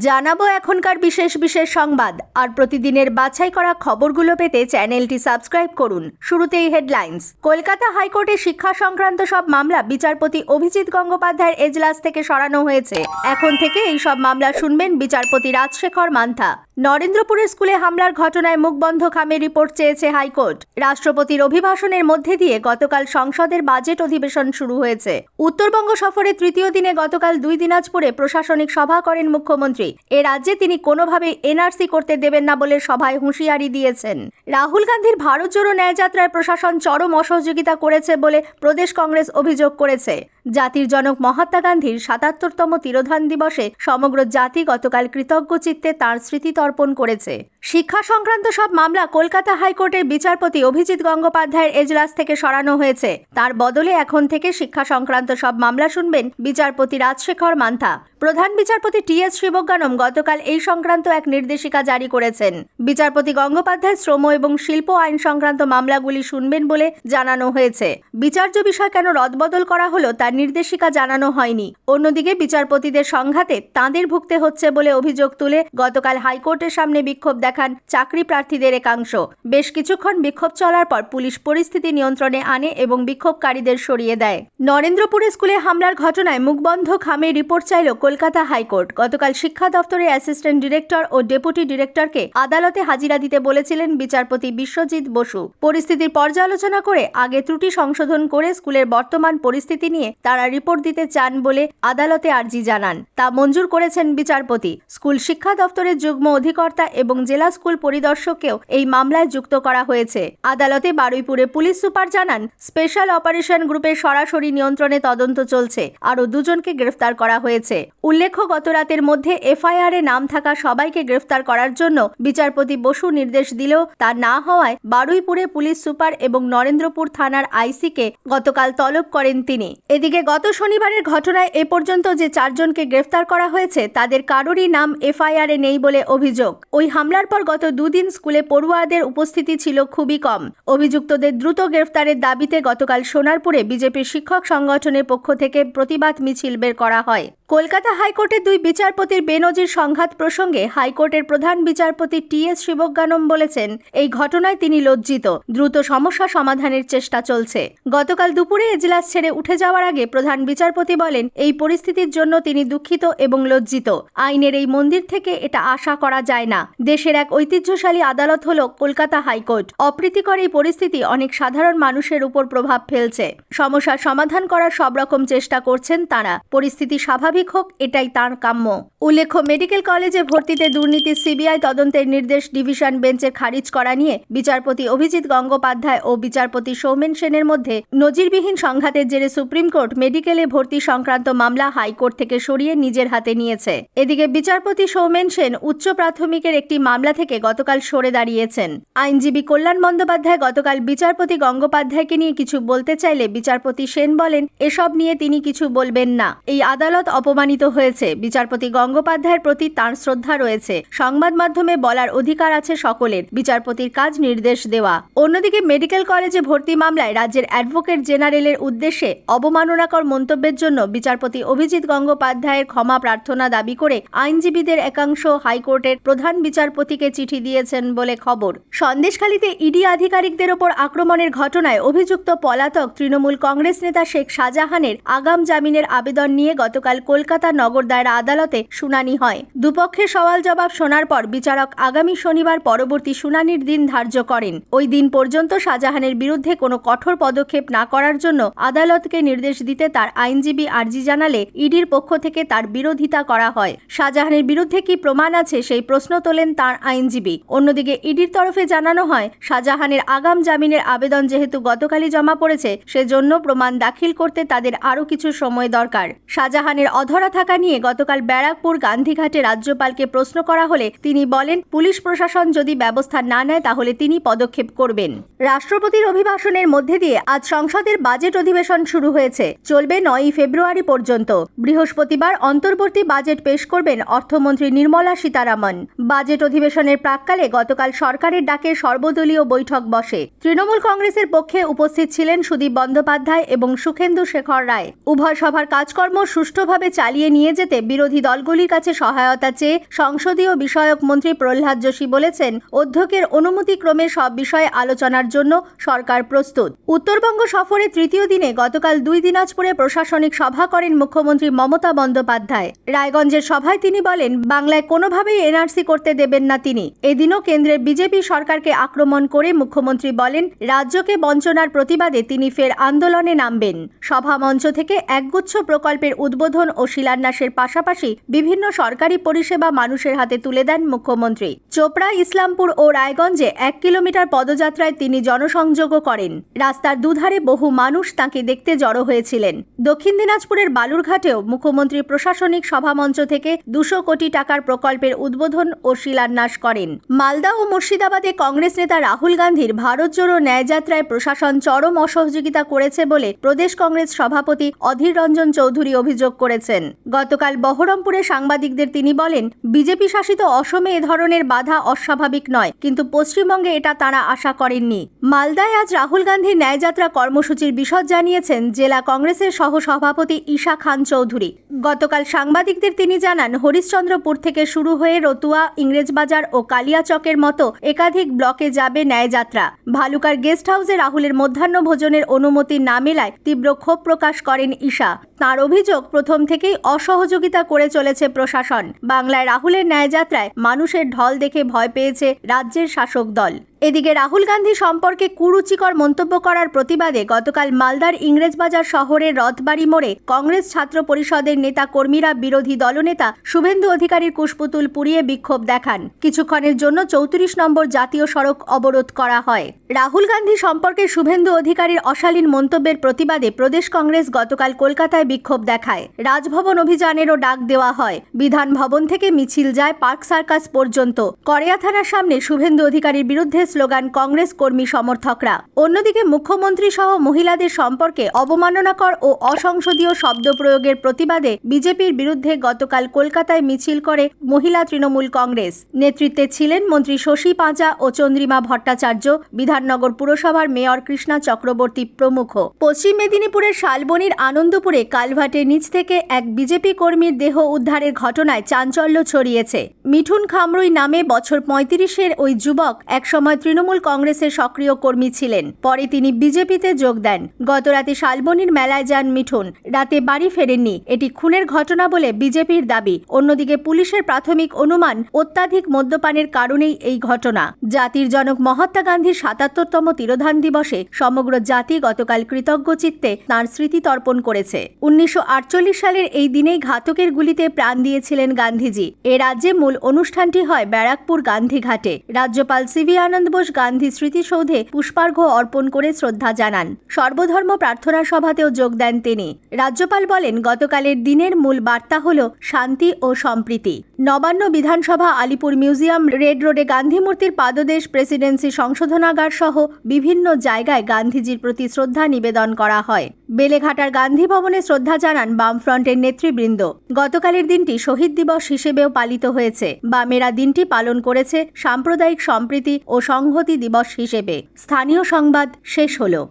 জানাবো এখনকার বিশেষ বিশেষ সংবাদ আর প্রতিদিনের বাছাই করা খবরগুলো পেতে চ্যানেলটি সাবস্ক্রাইব করুন। শুরুতেই হেডলাইন্স। কলকাতা হাইকোর্টে শিক্ষা সংক্রান্ত সব মামলা বিচারপতি অভিজিৎ গঙ্গোপাধ্যায়ের এজলাস থেকে সরানো হয়েছে। এখন থেকে এই সব মামলা শুনবেন বিচারপতি রাজশেখর মান্থা। নরেন্দ্রপুরের স্কুলে হামলার ঘটনায় মুখবন্ধ খামের রিপোর্ট চেয়েছে হাইকোর্ট। রাষ্ট্রপতির অভিভাষণের মধ্যে দিয়ে গতকাল সংসদের বাজেট অধিবেশন শুরু হয়েছে। উত্তরবঙ্গ সফরে তৃতীয় দিনে গতকাল 2 দিনাজপুরে প্রশাসনিক সভা করেন মুখ্যমন্ত্রী। এ রাজ্যে তিনি কোনোভাবে এনআরসি করতে দেবেন না বলে সভায় হুঁশিয়ারি দিয়েছেন। রাহুল গান্ধীর ভারত জোড়ো ন্যায়যাত্রায় প্রশাসন চরম অসহযোগিতা করেছে বলে প্রদেশ কংগ্রেস অভিযোগ করেছে। জাতির জনক মহাত্মা গান্ধীর ৭৭তম তিরোধান দিবসে সমগ্র জাতি গতকাল কৃতজ্ঞ চিত্তে তাঁর স্মৃতি তর্পণ করেছে। শিক্ষা সংক্রান্ত সব মামলা কলকাতা হাইকোর্টের বিচারপতি অভিজিৎ গঙ্গোপাধ্যায়ের এজলাস থেকে সরানো হয়েছে। তার বদলে এখন থেকে শিক্ষা সংক্রান্ত সব মামলা শুনবেন বিচারপতি রাজশেখর মান্থা। প্রধান বিচারপতি টি.এস. শিবজ্ঞানম গতকাল এই সংক্রান্ত এক নির্দেশিকা জারি করেছেন। বিচারপতি গঙ্গোপাধ্যায় শ্রম এবং শিল্প আইন সংক্রান্ত মামলাগুলি শুনবেন বলে জানানো হয়েছে। বিচার্য বিষয় কেন রদবদল করা হলো তার নির্দেশিকা জানানো হয়নি। অন্যদিকে বিচারপতিদের সংঘাতে তাঁদের ভুগতে হচ্ছে বলে অভিযোগ তুলে গতকাল হাইকোর্টের সামনে বিক্ষোভ দেখান চাকরি প্রার্থীদের একাংশ। বেশ কিছুক্ষণ বিক্ষোভ চলার পর পুলিশ পরিস্থিতি নিয়ন্ত্রণে আনে এবং বিক্ষোভকারীদের সরিয়ে দেয়। নরেন্দ্রপুরে স্কুলে হামলার ঘটনায় মুখবন্ধ খামের রিপোর্ট চাইল কলকাতা হাইকোর্ট। গতকাল শিক্ষা দপ্তরের অ্যাসিস্ট্যান্ট ডিরেক্টর ও ডেপুটি ডিরেক্টরকে আদালতে হাজিরা দিতে বলেছিলেন বিচারপতি বিশ্বজিৎ বসু। পরিস্থিতির পর্যালোচনা করে আগে ত্রুটি সংশোধন করে স্কুলের বর্তমান পরিস্থিতি নিয়ে তারা রিপোর্ট দিতে চান বলে আদালতে আর্জি জানান। তা মঞ্জুর করেছেন বিচারপতি। স্কুল শিক্ষা দপ্তরের যুগ্ম অধিকর্তা এবং জেলা স্কুল পরিদর্শককেও এই মামলায় যুক্ত করা হয়েছে। আদালতে বারুইপুরে পুলিশ সুপার জানান, স্পেশাল অপারেশন গ্রুপের সরাসরি নিয়ন্ত্রণে তদন্ত চলছে। আরও 2 জনকে গ্রেফতার করা হয়েছে। উল্লেখ্য, গত রাতের মধ্যে এফআইআরে নাম থাকা সবাইকে গ্রেফতার করার জন্য বিচারপতি বসু নির্দেশ দিলেও তা না হওয়ায় বারুইপুরে পুলিশ সুপার এবং নরেন্দ্রপুর থানার আইসিকে গতকাল তলব করেন তিনি। এদিকে গত শনিবারের ঘটনায় এ পর্যন্ত যে 4 জনকে গ্রেফতার করা হয়েছে তাদের কারোরই নাম এফআইআরে নেই বলে অভিযোগ। ওই হামলার পর গত 2 দিন স্কুলে পড়ুয়াদের উপস্থিতি ছিল খুবই কম। অভিযুক্তদের দ্রুত গ্রেফতারের দাবিতে গতকাল সোনারপুরে বিজেপির শিক্ষক সংগঠনের পক্ষ থেকে প্রতিবাদ মিছিল বের করা হয়। কলকাতা হাইকোর্টের 2 বিচারপতির বেনজির সংঘাত প্রসঙ্গে হাইকোর্টের প্রধান বিচারপতি টি.এস. শিবজ্ঞানম বলেছেন, এই ঘটনায় তিনি লজ্জিত। দ্রুত সমস্যা সমাধানের চেষ্টা চলছে। গতকাল দুপুরে এজলাস ছেড়ে উঠে যাওয়ার আগে প্রধান বিচারপতি বলেন, এই পরিস্থিতির জন্য তিনি দুঃখিত এবং লজ্জিত। আইনের এই মন্দির থেকে এটা আশা করা যায় না। দেশের এক ঐতিহ্যশালী আদালত হল কলকাতা হাইকোর্ট। অপ্রীতিকর এই পরিস্থিতি অনেক সাধারণ মানুষের উপর প্রভাব ফেলছে। সমস্যার সমাধান করার সব রকম চেষ্টা করছেন তারা। পরিস্থিতি স্বাভাবিক হোক, এটাই তার কাম্য। উল্লেখ্য, মেডিকেল কলেজে ভর্তিতে দুর্নীতি সিবিআই তদন্তের নির্দেশ ডিভিশন বেঞ্চে খারিজ করা নিয়ে বিচারপতি অভিজিৎ গঙ্গোপাধ্যায় ও বিচারপতি সৌমেন সেনের মধ্যে নজিরবিহীন সংঘাতের জেরে সুপ্রিম কোর্ট মেডিকেলে ভর্তি সংক্রান্ত মামলা হাইকোর্ট থেকে সরিয়ে নিজের হাতে নিয়েছে। এদিকে বিচারপতি সৌমেন সেন উচ্চ প্রাথমিকের একটি মামলা থেকে গতকাল সরে দাঁড়িয়েছেন। আইনজীবী কল্যাণ বন্দ্যোপাধ্যায় গতকাল বিচারপতি গঙ্গোপাধ্যায়কে নিয়ে কিছু বলতে চাইলে বিচারপতি সেন বলেন, এসব নিয়ে তিনি কিছু বলবেন না। এই আদালত অপমানিত হয়েছে। বিচারপতি গঙ্গোপাধ্যায়ের প্রতি তাঁর শ্রদ্ধা রয়েছে। সংবাদ মাধ্যমে বলার অধিকার আছে সকলের। বিচারপতির কাজ নির্দেশ দেওয়া। অন্যদিকে মেডিকেল কলেজে ভর্তি মামলায় রাজ্যের অ্যাডভোকেট জেনারেলের উদ্দেশ্যে অবমাননাকর মন্তব্যের জন্য বিচারপতি অভিজিৎ গঙ্গোপাধ্যায়ের ক্ষমা প্রার্থনা দাবি করে আইনজীবীদের একাংশ হাইকোর্টের প্রধান বিচারপতিকে চিঠি দিয়েছেন বলে খবর। সন্দেশখালীতে ইডি আধিকারিকদের ওপর আক্রমণের ঘটনায় অভিযুক্ত পলাতক তৃণমূল কংগ্রেস নেতা শেখ শাহজাহানের আগাম জামিনের আবেদন নিয়ে গতকাল কলকাতা নগর দায়রা আদালতে শুনানি হয়। দুপক্ষের সওয়াল জবাব শোনার পর বিচারক আগামী শনিবার পরবর্তী শুনানির দিন ধার্য করেন। ওই দিন পর্যন্ত শাহজাহানের বিরুদ্ধে কোনো কঠোর পদক্ষেপ না করার জন্য আদালতকে নির্দেশ দিতে তার আইনজীবী আর্জি জানালে ইডির পক্ষ থেকে তার বিরোধিতা করা হয়। শাহজাহানের বিরুদ্ধে কি প্রমাণ আছে সেই প্রশ্ন তোলেন তার আইনজীবী। অন্যদিকে ইডির তরফে জানানো হয়, শাহজাহানের আগাম জামিনের আবেদন যেহেতু গতকালই জমা পড়েছে, সেজন্য প্রমাণ দাখিল করতে তাদের আরও কিছু সময় দরকার। শাহজাহানের অধরা থাকা নিয়ে গতকাল ব্যারাকপুর গান্ধীঘাটে রাজ্যপালকে প্রশ্ন করা হলে তিনি বলেন, পুলিশ প্রশাসন যদি ব্যবস্থা না নেয় তাহলে তিনি পদক্ষেপ করবেন। রাষ্ট্রপতির অভিভাষণের মধ্যে দিয়ে আজ সংসদের বাজেট অধিবেশন শুরু হয়েছে। চলবে 9 ফেব্রুয়ারি পর্যন্ত। বৃহস্পতিবার অন্তর্বর্তী বাজেট পেশ করবেন অর্থমন্ত্রী নির্মলা সীতারামন। বাজেট অধিবেশনের প্রাক্কালে গতকাল সরকারের ডাকে সর্বদলীয় বৈঠক বসে। তৃণমূল কংগ্রেসের পক্ষে উপস্থিত ছিলেন সুদীপ বন্দ্যোপাধ্যায় এবং সুখেন্দু শেখর রায়। উভয় সভার কাজকর্ম সুষ্ঠুভাবে চালিয়ে নিয়ে যেতে বিরোধী দলগুলির কাছে সহায়তা চেয়ে সংসদীয় বিষয়ক মন্ত্রী প্রহ্লাদ যোশী বলেছেন, অধ্যক্ষের অনুমতিক্রমে সব বিষয়ে আলোচনার জন্য সরকার প্রস্তুত। উত্তরবঙ্গ সফরে তৃতীয় দিনে গতকাল 2 দিনাজপুরে প্রশাসনিক সভা করেন মুখ্যমন্ত্রী মমতা বন্দ্যোপাধ্যায়। রায়গঞ্জের সভায় তিনি বলেন, বাংলায় কোনোভাবেই এনআরসি করতে দেবেন না তিনি। এদিনও কেন্দ্রের বিজেপি সরকারকে আক্রমণ করে মুখ্যমন্ত্রী বলেন, রাজ্যকে বঞ্চনার প্রতিবাদে তিনি ফের আন্দোলনে নামবেন। সভা মঞ্চ থেকে একগুচ্ছ প্রকল্পের উদ্বোধন ও শিলান্যাসের পাশাপাশি বিভিন্ন সরকারি পরিষেবা মানুষের হাতে তুলে দেন মুখ্যমন্ত্রী। চোপড়া, ইসলামপুর ও রায়গঞ্জে 1 কিলোমিটার পদযাত্রায় তিনি জনসংযোগও করেন। রাস্তার দুধারে বহু মানুষ তাঁকে দেখতে জড়ো হয়েছিলেন। দক্ষিণ দিনাজপুরের বালুরঘাটেও মুখ্যমন্ত্রী প্রশাসনিক সভামঞ্চ থেকে 200 কোটি টাকার প্রকল্পের উদ্বোধন ও শিলান্যাস করেন। মালদা ও মুর্শিদাবাদে কংগ্রেস নেতা রাহুল গান্ধীর ভারত জোড়ো ন্যায়যাত্রায় প্রশাসন চরম অসহযোগিতা করেছে বলে প্রদেশ কংগ্রেস সভাপতি অধীর রঞ্জন চৌধুরী অভিযোগ করেছেন। গতকাল বহরমপুরে সাংবাদিকদের তিনি বলেন, বিজেপি শাসিত অসমে এ ধরনের বাধা অস্বাভাবিক নয়, কিন্তু পশ্চিমবঙ্গে এটা তারা আশা করেননি। মালদায় আজ রাহুল গান্ধীর ন্যায়যাত্রা কর্মসূচির বিশদ জানিয়েছেন জেলা কংগ্রেসের সহ সভাপতি ঈশা খান চৌধুরী। গতকাল সাংবাদিকদের তিনি জানান, হরিশ্চন্দ্রপুর থেকে শুরু হয়ে রতুয়া, ইংরেজবাজার ও কালিয়াচকের মতো একাধিক ব্লকে যাবে ন্যায়যাত্রা। ভালুকার গেস্ট হাউসে রাহুলের মধ্যাহ্ন ভোজনের অনুমতি না মেলায় তীব্র ক্ষোভ প্রকাশ করেন ঈশা। তাঁর অভিযোগ, প্রথম থেকেই অসহযোগিতা করে চলেছে প্রশাসন। বাংলায় রাহুলের ন্যায়যাত্রায় মানুষের ঢল দেখে ভয় পেয়েছে রাজ্যের শাসক দল। এদিকে রাহুল গান্ধী সম্পর্কে কুরুচিকর মন্তব্য করার প্রতিবাদে গতকাল মালদার ইংরেজবাজার শহরের রথবাড়ি মোড়ে কংগ্রেস ছাত্র পরিষদের নেতা কর্মীরা বিরোধী দলনেতা শুভেন্দু অধিকারীর কুশপুতুল পুড়িয়ে বিক্ষোভ দেখান। কিছুক্ষণের জন্য 34 নম্বর জাতীয় সড়ক অবরোধ করা হয়। রাহুল গান্ধী সম্পর্কে শুভেন্দু অধিকারীর অশালীন মন্তব্যের প্রতিবাদে প্রদেশ কংগ্রেস গতকাল কলকাতায় বিক্ষোভ দেখায়। রাজভবন অভিযানেরও ডাক দেওয়া হয়। বিধান ভবন থেকে মিছিল যায় পার্ক সার্কাস পর্যন্ত। কড়িয়া থানার সামনে শুভেন্দু অধিকারীর বিরুদ্ধে স্লোগান কংগ্রেস কর্মী সমর্থকরা। অন্যদিকে মুখ্যমন্ত্রী সহ মহিলাদের সম্পর্কে অবমাননাকর ও অসংসদীয় শব্দ প্রয়োগের প্রতিবাদে বিজেপির বিরুদ্ধে গতকাল কলকাতায় মিছিল করে মহিলা তৃণমূল কংগ্রেস। নেতৃত্বে ছিলেন মন্ত্রী শশী পাঁজা ও চন্দ্রিমা ভট্টাচার্য, বিধাননগর পুরসভার মেয়র কৃষ্ণা চক্রবর্তী প্রমুখ। পশ্চিম মেদিনীপুরের শালবনীর আনন্দপুরে কালভার্টের নিচ থেকে এক বিজেপি কর্মীর দেহ উদ্ধারের ঘটনায় চাঞ্চল্য ছড়িয়েছে। মিঠুন খামরুই নামে বছর 35-এর ওই যুবক একসময় তৃণমূল কংগ্রেসের সক্রিয় কর্মী ছিলেন। পরে তিনি বিজেপিতে যোগ দেন। গতরাতে শালবনীর মেলায় যান মিঠুন। রাতে বাড়ি ফেরেননি। এটি খুনের ঘটনা বলে বিজেপির দাবি। অন্যদিকে পুলিশের প্রাথমিক অনুমান, অত্যাধিক মদ্যপানের কারণেই এই ঘটনা। জাতির জনক মহাত্মা গান্ধীর 77তম তিরোধান দিবসে সমগ্র জাতি গতকাল কৃতজ্ঞ চিত্তে তাঁর স্মৃতি তর্পণ করেছে। 1948 সালের এই দিনেই ঘাতকের গুলিতে প্রাণ দিয়েছিলেন গান্ধীজি। এ রাজ্যে মূল অনুষ্ঠানটি হয় ব্যারাকপুর গান্ধীঘাটে। রাজ্যপাল সিভি আনন্দ বোস গান্ধী স্মৃতিসৌধে পুষ্পার্ঘ্য অর্পণ করে শ্রদ্ধা জানান। সর্বধর্ম প্রার্থনা সভাতেও যোগ দেন তিনি। রাজ্যপাল বলেন, গতকালের দিনের মূল বার্তা হল শান্তি ও সম্প্রীতি। নবান্ন বিধানসভা, আলিপুর মিউজিয়াম, রেড রোডে গান্ধী মূর্তির পাদদেশ, প্রেসিডেন্সি সংশোধনাগার সহ বিভিন্ন জায়গায় গান্ধীজির প্রতি শ্রদ্ধা নিবেদন করা হয়। বেলেঘাটার গান্ধী ভবনে শ্রদ্ধা জানান বামফ্রন্টের নেতৃবৃন্দ। গতকালের দিনটি শহীদ দিবস হিসেবেও পালিত হয়েছে। বামেরা দিনটি পালন করেছে সাম্প্রদায়িক সম্প্রীতি ও সংহতি দিবস হিসেবে। স্থানীয় সংবাদ শেষ হলো।